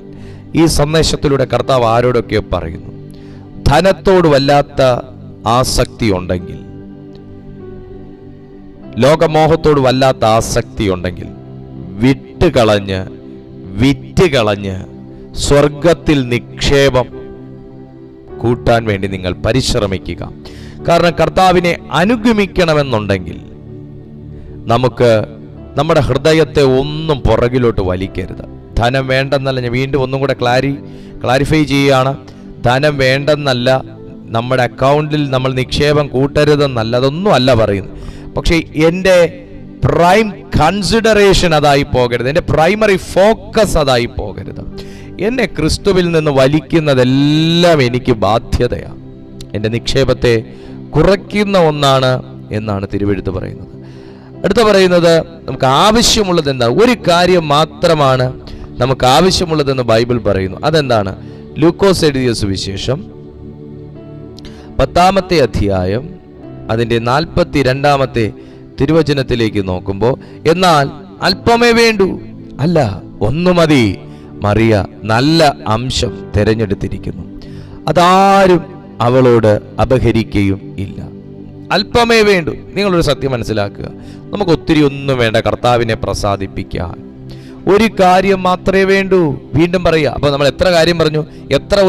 ഈ സന്ദേശത്തിലൂടെ കർത്താവ് ആരോടൊക്കെ പറയുന്നു, ധനത്തോട് വല്ലാത്ത ആസക്തി ഉണ്ടെങ്കിൽ, ലോകമോഹത്തോട് വല്ലാത്ത ആസക്തി ഉണ്ടെങ്കിൽ വിറ്റ് കളഞ്ഞ് സ്വർഗത്തിൽ നിക്ഷേപം കൂട്ടാൻ വേണ്ടി നിങ്ങൾ പരിശ്രമിക്കുക. കാരണം കർത്താവിനെ അനുഗമിക്കണമെന്നുണ്ടെങ്കിൽ നമുക്ക് നമ്മുടെ ഹൃദയത്തെ ഒന്നും പുറകിലോട്ട് വലിക്കരുത്. ധനം വേണ്ടെന്നല്ല, ഞാൻ വീണ്ടും ഒന്നും കൂടെ ക്ലാരിഫൈ ചെയ്യുകയാണ്. ധനം വേണ്ടെന്നല്ല, നമ്മുടെ അക്കൗണ്ടിൽ നമ്മൾ നിക്ഷേപം കൂട്ടരുതെന്നല്ല, അതൊന്നും അല്ല പറയുന്നത്. പക്ഷേ എൻ്റെ പ്രൈം കൺസിഡറേഷൻ അതായി പോകരുത്, എൻ്റെ പ്രൈമറി ഫോക്കസ് അതായി പോകരുത്. എന്നെ ക്രിസ്തുവിൽ നിന്ന് വലിക്കുന്നതെല്ലാം എനിക്ക് ബാധ്യതയാണ്, എൻ്റെ നിക്ഷേപത്തെ കുറയ്ക്കുന്ന ഒന്നാണ് എന്നാണ് തിരുവെഴുത്ത് പറയുന്നത്. അടുത്ത പറയുന്നത് നമുക്ക് ആവശ്യമുള്ളത് എന്താ? ഒരു കാര്യം മാത്രമാണ് നമുക്ക് ആവശ്യമുള്ളതെന്ന് ബൈബിൾ പറയുന്നു. അതെന്താണ്? ലൂക്കോസ് എഴുതിയ സുവിശേഷം 10-ാമത്തെ അധ്യായം അതിൻ്റെ 42-ാമത്തെ തിരുവചനത്തിലേക്ക് നോക്കുമ്പോൾ, എന്നാൽ അല്പമേ വേണ്ടൂ, അല്ല ഒന്നു മതി, മറിയ നല്ല അംശം തിരഞ്ഞെടുത്തിരിക്കുന്നു, അതാരും അവളോട് അപഹരിക്കുകയും ഇല്ല. അല്പമേ വേണ്ടൂ. നിങ്ങളൊരു സത്യം മനസ്സിലാക്കുക, നമുക്ക് ഒത്തിരി ഒന്നും വേണ്ട കർത്താവിനെ പ്രസാദിപ്പിക്കാൻ. ഒരു കാര്യം മാത്രമേ വേണ്ടൂ. വീണ്ടും പറയുക. അപ്പൊ നമ്മൾ എത്ര കാര്യം പറഞ്ഞു?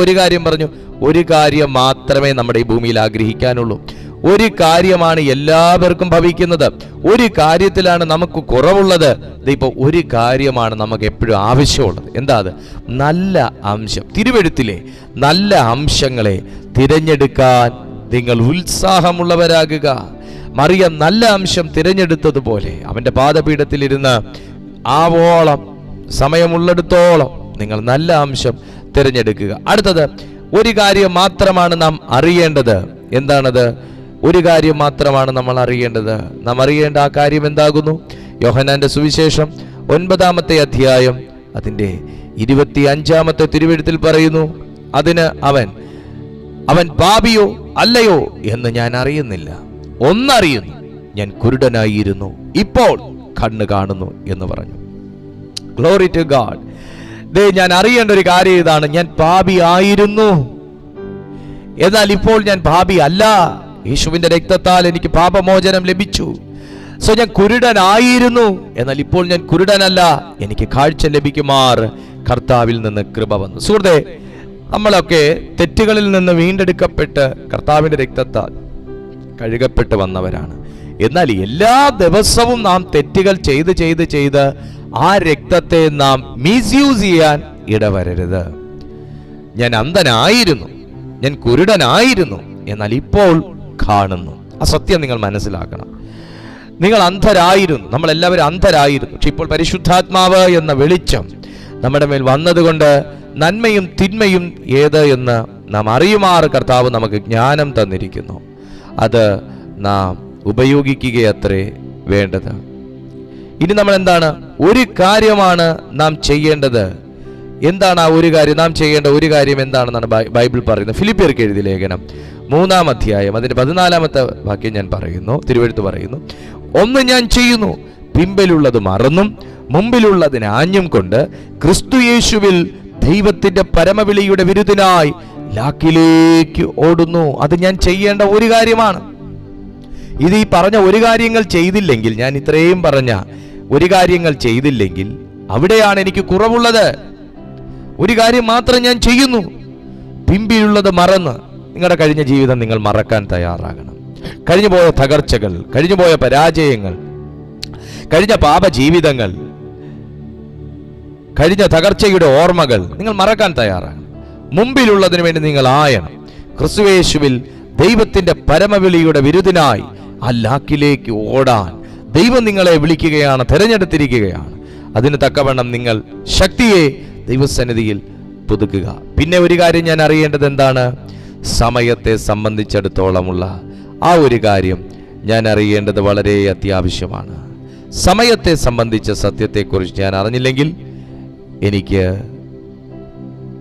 ഒരു കാര്യം പറഞ്ഞു? ഒരു കാര്യം മാത്രമേ നമ്മുടെ ഈ ഭൂമിയിൽ ആഗ്രഹിക്കാനുള്ളൂ. ഒരു കാര്യമാണ് എല്ലാവർക്കും ഭവിക്കുന്നത്. ഒരു കാര്യത്തിലാണ് നമുക്ക് കുറവുള്ളത്. ഇതിപ്പോൾ ഒരു കാര്യമാണ് നമുക്ക് എപ്പോഴും ആവശ്യമുള്ളത്. എന്താ അത്? നല്ല അംശം. തിരുവെഴുത്തിലെ നല്ല അംശങ്ങളെ തിരഞ്ഞെടുക്കാൻ നിങ്ങൾ ഉത്സാഹമുള്ളവരാകുക. മറിയം നല്ല അംശം തിരഞ്ഞെടുത്തതുപോലെ അവൻ്റെ പാദപീഠത്തിലിരുന്ന് ആവോളം സമയമുള്ളിടത്തോളം നിങ്ങൾ നല്ല അംശം തിരഞ്ഞെടുക്കുക. അടുത്തത്, ഒരു കാര്യം മാത്രമാണ് നാം അറിയേണ്ടത്. എന്താണത്? ഒരു കാര്യം മാത്രമാണ് നമ്മൾ അറിയേണ്ടത്. നാം അറിയേണ്ട ആ കാര്യം എന്താകുന്നു? യോഹന്നാന്റെ സുവിശേഷം 9-ാമത്തെ അധ്യായം അതിൻ്റെ 25-ാമത്തെ തിരുവെഴുത്തിൽ പറയുന്നു, അതിന് അവൻ പാപിയോ അല്ലയോ എന്ന് ഞാൻ അറിയുന്നില്ല. ഒന്നറിയുന്നു, ഞാൻ കുരുടനായിരുന്നു, ഇപ്പോൾ കണ്ണ് കാണുന്നു എന്ന് പറഞ്ഞു. Glory to God. ഞാൻ അറിയേണ്ട ഒരു കാര്യം ഇതാണ്, ഞാൻ പാപി ആയിരുന്നു, എന്നാൽ ഇപ്പോൾ ഞാൻ പാപി അല്ല. യേശുവിന്റെ രക്തത്താൽ എനിക്ക് പാപമോചനം ലഭിച്ചു. സോ ഞാൻ കുരുടനായിരുന്നു, എന്നാൽ ഇപ്പോൾ ഞാൻ കുരുടനല്ല, എനിക്ക് കാഴ്ച ലഭിക്കുമാർ കർത്താവിൽ നിന്ന് കൃപ വന്നു. സുഹൃത്തേ, നമ്മളൊക്കെ തെറ്റുകളിൽ നിന്ന് വീണ്ടെടുക്കപ്പെട്ട് കർത്താവിന്റെ രക്തത്താൽ കഴുകപ്പെട്ട് വന്നവരാണ്. എന്നാൽ എല്ലാ ദിവസവും നാം തെറ്റുകൾ ചെയ്ത് ആ രക്തത്തെ നാം മിസ്യൂസ് ചെയ്യാൻ ഇടവരരുത്. ഞാൻ അന്ധനായിരുന്നു, ഞാൻ കുരുടനായിരുന്നു, എന്നാൽ ഇപ്പോൾ കാണുന്നു. ആ സത്യം നിങ്ങൾ മനസ്സിലാക്കണം. നിങ്ങൾ അന്ധരായിരുന്നു, നമ്മളെല്ലാവരും അന്ധരായിരുന്നു. പക്ഷെ ഇപ്പോൾ പരിശുദ്ധാത്മാവ് എന്ന വെളിച്ചം നമ്മുടെ മേൽ വന്നതുകൊണ്ട് നന്മയും തിന്മയും ഏത് എന്ന് നാം അറിയുമാറ് കർത്താവ് നമുക്ക് ജ്ഞാനം തന്നിരിക്കുന്നു. അത് നാം ഉപയോഗിക്കുകയത്രേ വേണ്ടത്. ഇനി നമ്മൾ എന്താണ്? ഒരു കാര്യമാണ് നാം ചെയ്യേണ്ടത്. എന്താണ് ആ ഒരു കാര്യം? നാം ചെയ്യേണ്ട ഒരു കാര്യം എന്താണെന്നാണ് ബൈബിൾ പറയുന്നത്. ഫിലിപ്പിയർക്ക് എഴുതിയ ലേഖനം 3-ാം അധ്യായം അതിന്റെ 14-ാമത്തെ വാക്യം ഞാൻ പറയുന്നു. തിരുവെഴുത്ത് പറയുന്നു, ഒന്ന് ഞാൻ ചെയ്യുന്നു, പിമ്പിലുള്ളത് മറന്നും മുമ്പിലുള്ളതിന് ആഞ്ഞും കൊണ്ട് ക്രിസ്തു യേശുവിൽ ദൈവത്തിന്റെ പരമവിളിയുടെ വിരുദ്ധനായി ലാക്കിലേക്ക് ഓടുന്നു. അത് ഞാൻ ചെയ്യേണ്ട ഒരു കാര്യമാണ്. ഇത് ഈ പറഞ്ഞ ഒരു കാര്യങ്ങൾ ചെയ്തില്ലെങ്കിൽ, ഞാൻ ഇത്രയും പറഞ്ഞ ഒരു കാര്യങ്ങൾ ചെയ്തില്ലെങ്കിൽ അവിടെയാണ് എനിക്ക് കുറവുള്ളത്. ഒരു കാര്യം മാത്രം ഞാൻ ചെയ്യുന്നു, പിമ്പിലുള്ളത് മറന്ന്. നിങ്ങളുടെ കഴിഞ്ഞ ജീവിതം നിങ്ങൾ മറക്കാൻ തയ്യാറാകണം. കഴിഞ്ഞുപോയ തകർച്ചകൾ, കഴിഞ്ഞുപോയ പരാജയങ്ങൾ, കഴിഞ്ഞ പാപജീവിതങ്ങൾ, കഴിഞ്ഞ തകർച്ചയുടെ ഓർമ്മകൾ നിങ്ങൾ മറക്കാൻ തയ്യാറാകണം. മുമ്പിലുള്ളതിനു വേണ്ടി നിങ്ങൾ ആയണം. ക്രിസ്തുയേശുവിൽ ദൈവത്തിന്റെ പരമവിളിയുടെ വിരുദ്ധനായി ആ ലാക്കിലേക്ക് ഓടാൻ ദൈവം നിങ്ങളെ വിളിക്കുകയാണ്, തിരഞ്ഞെടുത്തിരിക്കുകയാണ്. അതിന് തക്കവണ്ണം നിങ്ങൾ ശക്തിയെ ദൈവസന്നിധിയിൽ പുതുക്കുക. പിന്നെ ഒരു കാര്യം ഞാൻ അറിയേണ്ടത് എന്താണ്? സമയത്തെ സംബന്ധിച്ചിടത്തോളമുള്ള ആ ഒരു കാര്യം ഞാൻ അറിയേണ്ടത് വളരെ അത്യാവശ്യമാണ്. സമയത്തെ സംബന്ധിച്ച സത്യത്തെക്കുറിച്ച് ഞാൻ അറിഞ്ഞില്ലെങ്കിൽ എനിക്ക്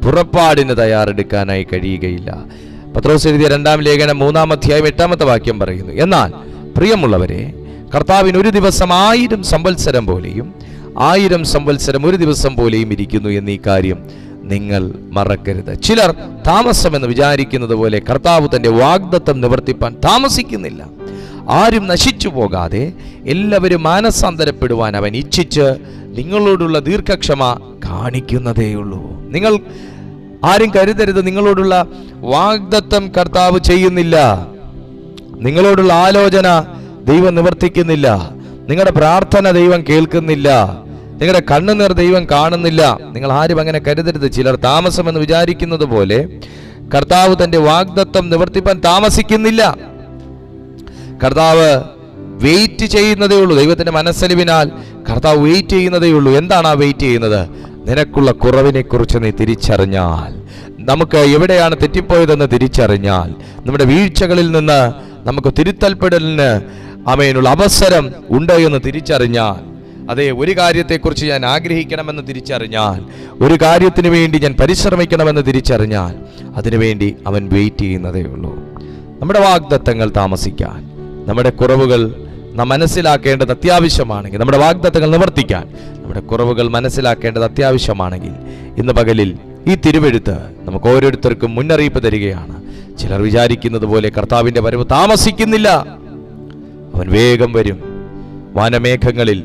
പുറപ്പാടിന് തയ്യാറെടുക്കാനായി കഴിയുകയില്ല. പത്രോസ് എഴുതിയ 2-ാം ലേഖനം 3-ാം അധ്യായം 8-ാമത്തെ വാക്യം പറയുന്നു, എന്നാൽ പ്രിയമുള്ളവരെ, കർത്താവിന് ഒരു ദിവസം 1000 സംവത്സരം പോലെയും 1000 സംവത്സരം ഒരു ദിവസം പോലെയും ഇരിക്കുന്നു എന്നീ കാര്യം നിങ്ങൾ മറക്കരുത്. ചിലർ താമസമെന്ന് വിചാരിക്കുന്നത് പോലെ കർത്താവ് തന്റെ വാഗ്ദത്തം നിവർത്തിപ്പാൻ താമസിക്കുന്നില്ല. ആരും നശിച്ചു പോകാതെ എല്ലാവരും മാനസാന്തരപ്പെടുവാൻ അവൻ ഇച്ഛിച്ച് നിങ്ങളോടുള്ള ദീർഘക്ഷമ കാണിക്കുന്നതേയുള്ളൂ. നിങ്ങൾ ആരും കരുതരുത്, നിങ്ങളോടുള്ള വാഗ്ദത്തം കർത്താവ് ചെയ്യുന്നില്ല, നിങ്ങളോടുള്ള ആലോചന ദൈവം നിവർത്തിക്കുന്നില്ല, നിങ്ങളുടെ പ്രാർത്ഥന ദൈവം കേൾക്കുന്നില്ല, നിങ്ങളുടെ കണ്ണുനീർ ദൈവം കാണുന്നില്ല. നിങ്ങൾ ആരും അങ്ങനെ കരുതരുത്. ചിലർ താമസമെന്ന് വിചാരിക്കുന്നത് പോലെ കർത്താവ് തന്റെ വാഗ്ദത്തം നിവർത്തിപ്പാൻ താമസിക്കുന്നില്ല. കർത്താവ് വെയിറ്റ് ചെയ്യുന്നതേ ഉള്ളൂ. ദൈവത്തിന്റെ മനസ്സലിവിനാൽ കർത്താവ് വെയിറ്റ് ചെയ്യുന്നതേ ഉള്ളൂ. എന്താണ് ആ വെയിറ്റ് ചെയ്യുന്നത്? നിനക്കുള്ള കുറവിനെ കുറിച്ച് നീ തിരിച്ചറിഞ്ഞാൽ, നമുക്ക് എവിടെയാണ് തെറ്റിപ്പോയതെന്ന് തിരിച്ചറിഞ്ഞാൽ, നമ്മുടെ വീഴ്ചകളിൽ നിന്ന് നമുക്ക് തിരുത്തൽപ്പെടലിന് ആമേനുള്ള അവസരം ഉണ്ട് എന്ന് തിരിച്ചറിഞ്ഞാൽ, അതെ, ഒരു കാര്യത്തെക്കുറിച്ച് ഞാൻ ആഗ്രഹിക്കണമെന്ന് തിരിച്ചറിഞ്ഞാൽ, ഒരു കാര്യത്തിന് വേണ്ടി ഞാൻ പരിശ്രമിക്കണമെന്ന് തിരിച്ചറിഞ്ഞാൽ, അതിനുവേണ്ടി അവൻ വെയിറ്റ് ചെയ്യുന്നതേ ഉള്ളൂ. നമ്മുടെ വാഗ്ദത്തങ്ങൾ താമസിക്കാൻ, നമ്മുടെ കുറവുകൾ നാം മനസ്സിലാക്കേണ്ടത് അത്യാവശ്യമാണെങ്കിൽ, നമ്മുടെ വാഗ്ദത്തങ്ങൾ നിവർത്തിക്കാൻ നമ്മുടെ കുറവുകൾ മനസ്സിലാക്കേണ്ടത് അത്യാവശ്യമാണെങ്കിൽ, ഇന്ന് പകലിൽ ഈ തിരുവെഴുത്ത് നമുക്ക് ഓരോരുത്തർക്കും മുന്നറിയിപ്പ് തരികയാണ്. ചിലർ വിചാരിക്കുന്നത് പോലെ കർത്താവിന്റെ വരവ് താമസിക്കുന്നില്ല. അവൻ വേഗം വരും. വാനമേഘങ്ങളിൽ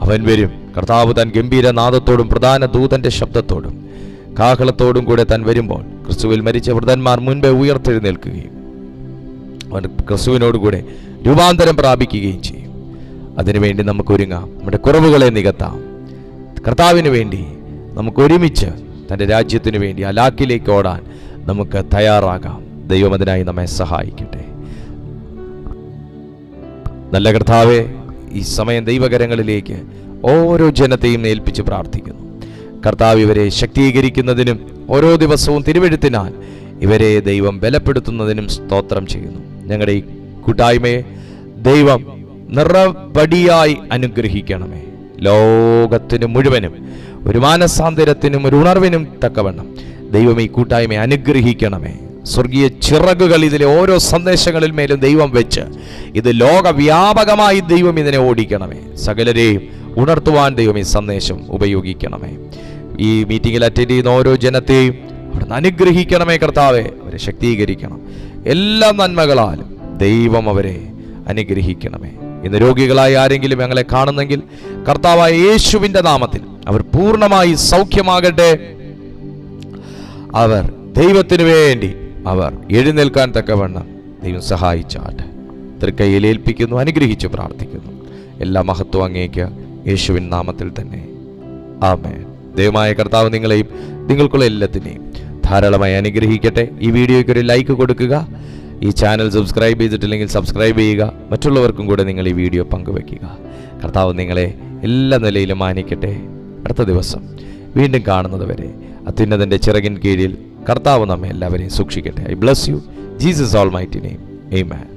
അവൻ വരും. കർത്താവ് താൻ ഗംഭീരനാദത്തോടും പ്രധാന ദൂതന്റെ ശബ്ദത്തോടും കാഹളത്തോടും കൂടെ താൻ വരുമ്പോൾ ക്രിസ്തുവിൽ മരിച്ച വൃതന്മാർ മുൻപേ ഉയർത്തെഴുന്നേൽക്കുകയും അവൻ ക്രിസ്തുവിനോടുകൂടെ രൂപാന്തരം പ്രാപിക്കുകയും ചെയ്യും. അതിനുവേണ്ടി നമുക്ക് ഒരുങ്ങാം. നമ്മുടെ കുറവുകളെ നികത്താം. കർത്താവിന് വേണ്ടി നമുക്ക് ഒരുമിച്ച് തൻ്റെ രാജ്യത്തിന് വേണ്ടി ആ ലാക്കിലേക്ക് ഓടാൻ നമുക്ക് തയ്യാറാകാം. ദൈവം അതിനായി നമ്മെ സഹായിക്കട്ടെ. നല്ല കർത്താവേ, ഈ സമയം ദൈവകരങ്ങളിലേക്ക് ഓരോ ജനത്തെയും ഏൽപ്പിച്ച് പ്രാർത്ഥിക്കുന്നു. കർത്താവ് ഇവരെ ശക്തീകരിക്കുന്നതിനും ഓരോ ദിവസവും തിരുവെഴുത്തിനാൽ ഇവരെ ദൈവം ബലപ്പെടുത്തുന്നതിനും സ്തോത്രം ചെയ്യുന്നു. ഞങ്ങളുടെ ഈ കൂട്ടായ്മയെ ദൈവം നിറപടിയായി അനുഗ്രഹിക്കണമേ. ലോകത്തിന് മുഴുവനും ഒരു മാനസാന്തരത്തിനും ഒരു ഉണർവിനും തക്കവണ്ണം ദൈവം ഈ കൂട്ടായ്മയെ അനുഗ്രഹിക്കണമേ. സ്വർഗീയ ചിറകുകൾ ഇതിലെ ഓരോ സന്ദേശങ്ങളിൽ മേലും ദൈവം വെച്ച് ഇത് ലോകവ്യാപകമായി ദൈവം ഇതിനെ ഓടിക്കണമേ. സകലരെയും ഉണർത്തുവാൻ ദൈവം ഈ സന്ദേശം ഉപയോഗിക്കണമേ. ഈ മീറ്റിംഗിൽ അറ്റൻഡ് ചെയ്യുന്ന ഓരോ ജനത്തെയും അവിടുന്ന് അനുഗ്രഹിക്കണമേ. കർത്താവെ, അവരെ ശക്തീകരിക്കണം. എല്ലാ നന്മകളാലും ദൈവം അവരെ അനുഗ്രഹിക്കണമേ. ഇന്ന് രോഗികളായി ആരെങ്കിലും ഞങ്ങളെ കാണുന്നെങ്കിൽ കർത്താവായ യേശുവിൻ്റെ നാമത്തിൽ അവർ പൂർണ്ണമായി സൗഖ്യമാകട്ടെ. അവർ ദൈവത്തിനു വേണ്ടി അവർ എഴുന്നേൽക്കാൻ തക്കവണ്ണം ദൈവം സഹായിച്ചാട്ടെ. തൃക്കൈയിൽ ഏൽപ്പിക്കുന്നു, അനുഗ്രഹിച്ചു പ്രാർത്ഥിക്കുന്നു. എല്ലാ മഹത്വം അങ്ങേക്ക് യേശുവിൻ നാമത്തിൽ തന്നെ. ആമേൻ. ദൈവമായ കർത്താവ് നിങ്ങളെയും നിങ്ങൾക്കുള്ള എല്ലാത്തിനെയും ധാരാളമായി അനുഗ്രഹിക്കട്ടെ. ഈ വീഡിയോയ്ക്ക് ഒരു ലൈക്ക് കൊടുക്കുക. ഈ ചാനൽ സബ്സ്ക്രൈബ് ചെയ്തിട്ടില്ലെങ്കിൽ സബ്സ്ക്രൈബ് ചെയ്യുക. മറ്റുള്ളവർക്കും കൂടെ നിങ്ങൾ ഈ വീഡിയോ പങ്കുവയ്ക്കുക. കർത്താവ് നിങ്ങളെ എല്ലാ നിലയിലും മാനിക്കട്ടെ. അടുത്ത ദിവസം വീണ്ടും കാണുന്നത് വരെ അത്യുന്നതൻ്റെ ചിറകിൻ കീഴിൽ കർത്താവ് നമ്മെ എല്ലാവരെയും സൂക്ഷിക്കട്ടെ. I bless you. Jesus almighty name. Amen.